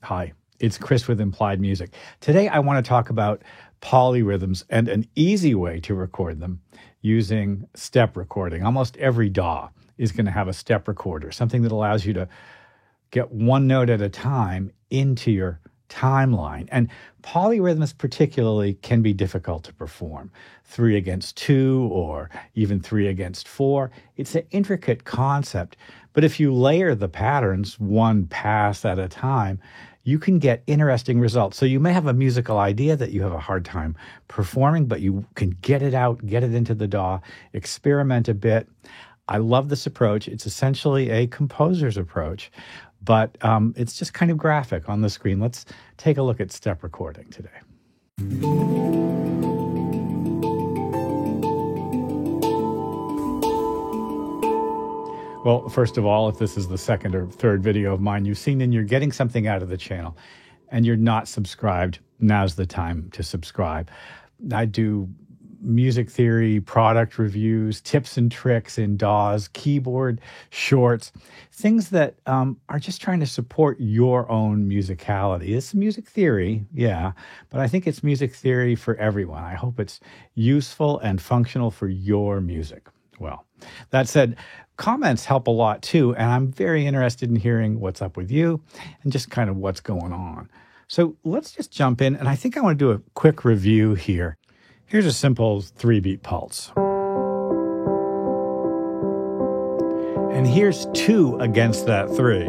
Hi, it's Chris with Implied Music. Today I want to talk about polyrhythms and an easy way to record them using step recording. Almost every DAW is going to have a step recorder, something that allows you to get one note at a time into your timeline. And polyrhythms particularly can be difficult to perform. 3 against 2 or even 3 against 4. It's an intricate concept, but if you layer the patterns one pass at a time, you can get interesting results. So you may have a musical idea that you have a hard time performing, but you can get it out, get it into the DAW, experiment a bit. I love this approach. It's essentially a composer's approach, but it's just kind of graphic on the screen. Let's take a look at step recording today. Well, first of all, if this is the second or third video of mine you've seen and you're getting something out of the channel and you're not subscribed, now's the time to subscribe. I do music theory, product reviews, tips and tricks in DAWs, keyboard shorts, things that are just trying to support your own musicality. It's music theory, yeah, but I think it's music theory for everyone. I hope it's useful and functional for your music. Well, that said, comments help a lot too, and I'm very interested in hearing what's up with you and just kind of what's going on. So let's just jump in, and I think I want to do a quick review here. Here's a simple 3-beat pulse. And here's 2 against that 3.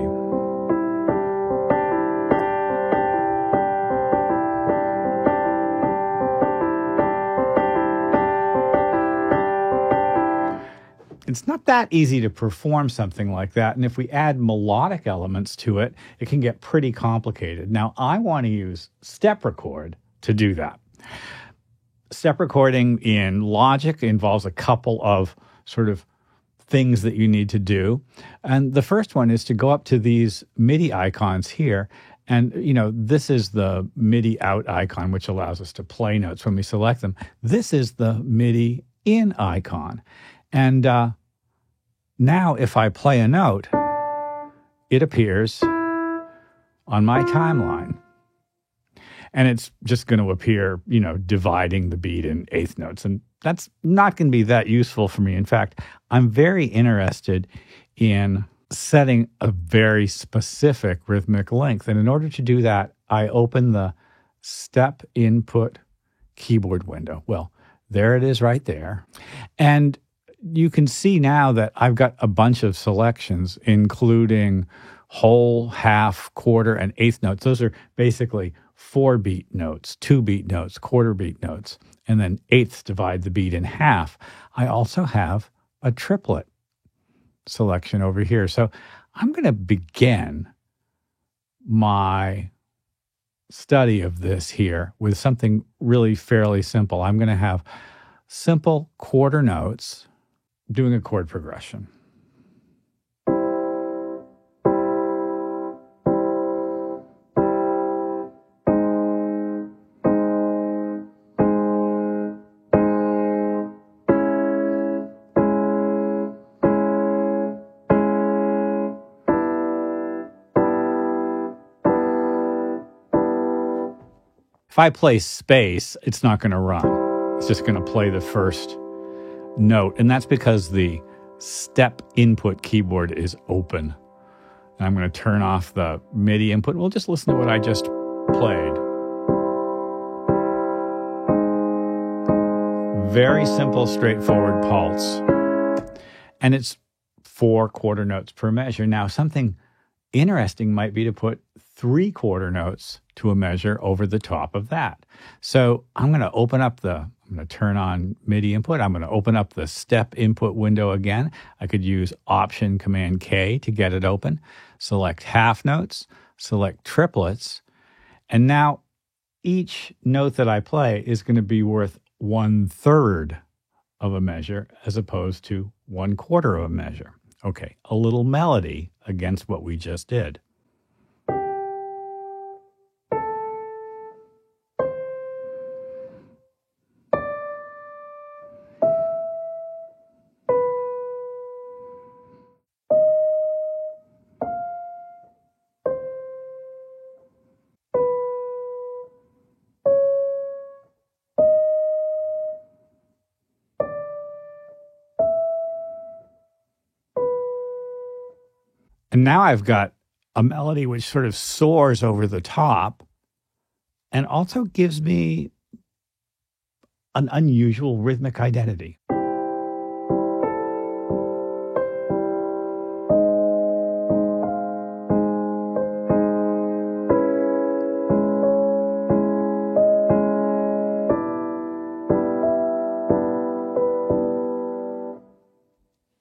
It's not that easy to perform something like that, and if we add melodic elements to it, it can get pretty complicated. Now, I want to use step record to do that. Step recording in Logic involves a couple of sort of things that you need to do. And the first one is to go up to these MIDI icons here. And, this is the MIDI out icon, which allows us to play notes when we select them. This is the MIDI in icon. And now if I play a note, it appears on my timeline. And it's just going to appear, dividing the beat in eighth notes. And that's not going to be that useful for me. In fact, I'm very interested in setting a very specific rhythmic length. And in order to do that, I open the step input keyboard window. Well, there it is right there. And you can see now that I've got a bunch of selections, including whole, half, quarter, and eighth notes. Those are basically 4-beat notes, 2-beat notes, quarter-beat notes, and then eighths divide the beat in half. I also have a triplet selection over here. So I'm going to begin my study of this here with something really fairly simple. I'm going to have simple quarter notes doing a chord progression. If I play space, it's not going to run. It's just going to play the first note. And that's because the step input keyboard is open. And I'm going to turn off the MIDI input. We'll just listen to what I just played. Very simple, straightforward pulse. And it's 4 quarter notes per measure. Now, something interesting might be to put 3 quarter notes to a measure over the top of that. So I'm going to turn on MIDI input. I'm going to open up the step input window again. I could use Option Command K to get it open. Select half notes, select triplets. And now each note that I play is going to be worth 1/3 of a measure as opposed to 1/4 of a measure. Okay, a little melody against what we just did. And now I've got a melody which sort of soars over the top and also gives me an unusual rhythmic identity.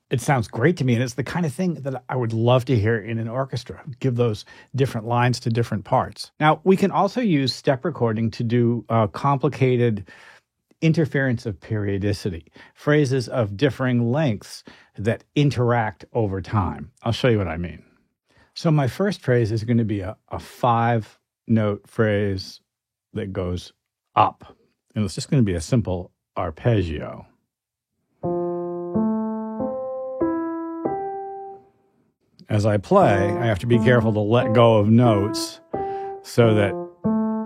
It sounds great to me, and it's the kind of thing that I would love to hear in an orchestra, give those different lines to different parts. Now, we can also use step recording to do complicated interference of periodicity, phrases of differing lengths that interact over time. I'll show you what I mean. So my first phrase is going to be a 5-note phrase that goes up, and it's just going to be a simple arpeggio. As I play, I have to be careful to let go of notes so that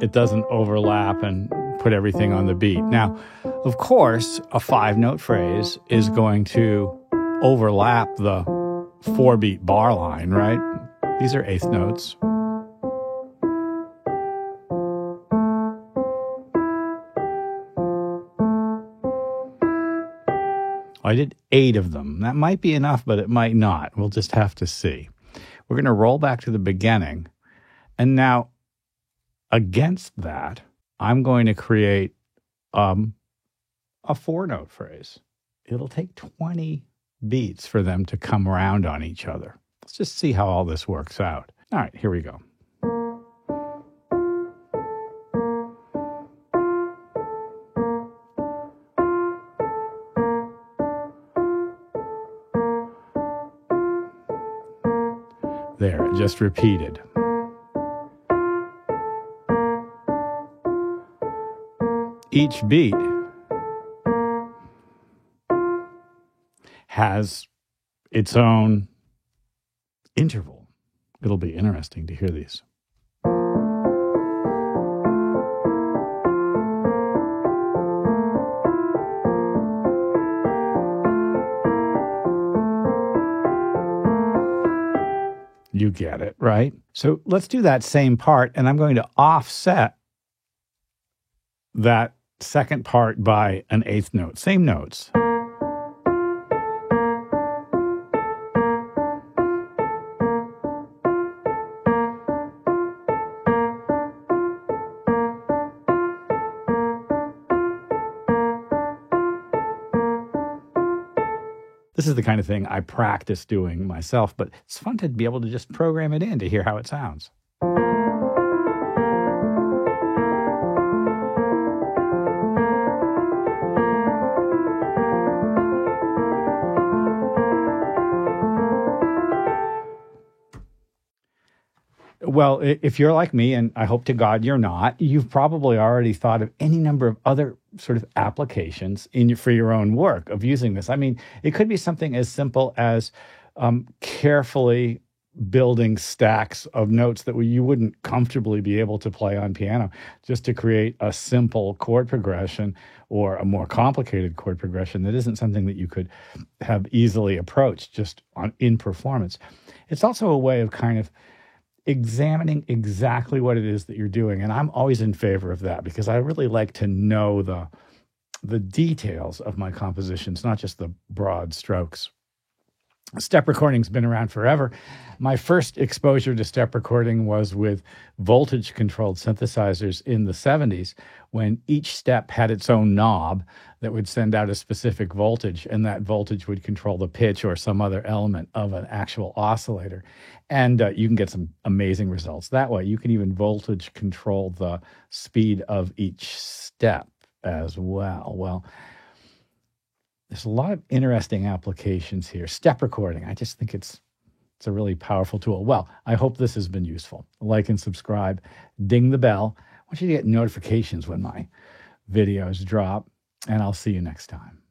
it doesn't overlap and put everything on the beat. Now, of course, a 5-note phrase is going to overlap the 4-beat bar line, right? These are 1/8 notes. I did 8 of them. That might be enough, but it might not. We'll just have to see. We're going to roll back to the beginning. And now, against that, I'm going to create a 4-note phrase. It'll take 20 beats for them to come around on each other. Let's just see how all this works out. All right, here we go. There, it just repeated. Each beat has its own interval. It'll be interesting to hear these. You get it, right? So let's do that same part, and I'm going to offset that second part by an 1/8 note. Same notes. This is the kind of thing I practice doing myself, but it's fun to be able to just program it in to hear how it sounds. Well, if you're like me, and I hope to God you're not, you've probably already thought of any number of other sort of applications for your own work of using this. I mean, it could be something as simple as carefully building stacks of notes that you wouldn't comfortably be able to play on piano, just to create a simple chord progression or a more complicated chord progression that isn't something that you could have easily approached just in performance. It's also a way of kind of examining exactly what it is that you're doing. And I'm always in favor of that because I really like to know the details of my compositions, not just the broad strokes. Step recording's been around forever. My first exposure to step recording was with voltage-controlled synthesizers in the 70s, when each step had its own knob that would send out a specific voltage, and that voltage would control the pitch or some other element of an actual oscillator. And you can get some amazing results that way. You can even voltage control the speed of each step as well. Well, there's a lot of interesting applications here. Step recording, I just think it's a really powerful tool. Well, I hope this has been useful. Like and subscribe. Ding the bell. I want you to get notifications when my videos drop, and I'll see you next time.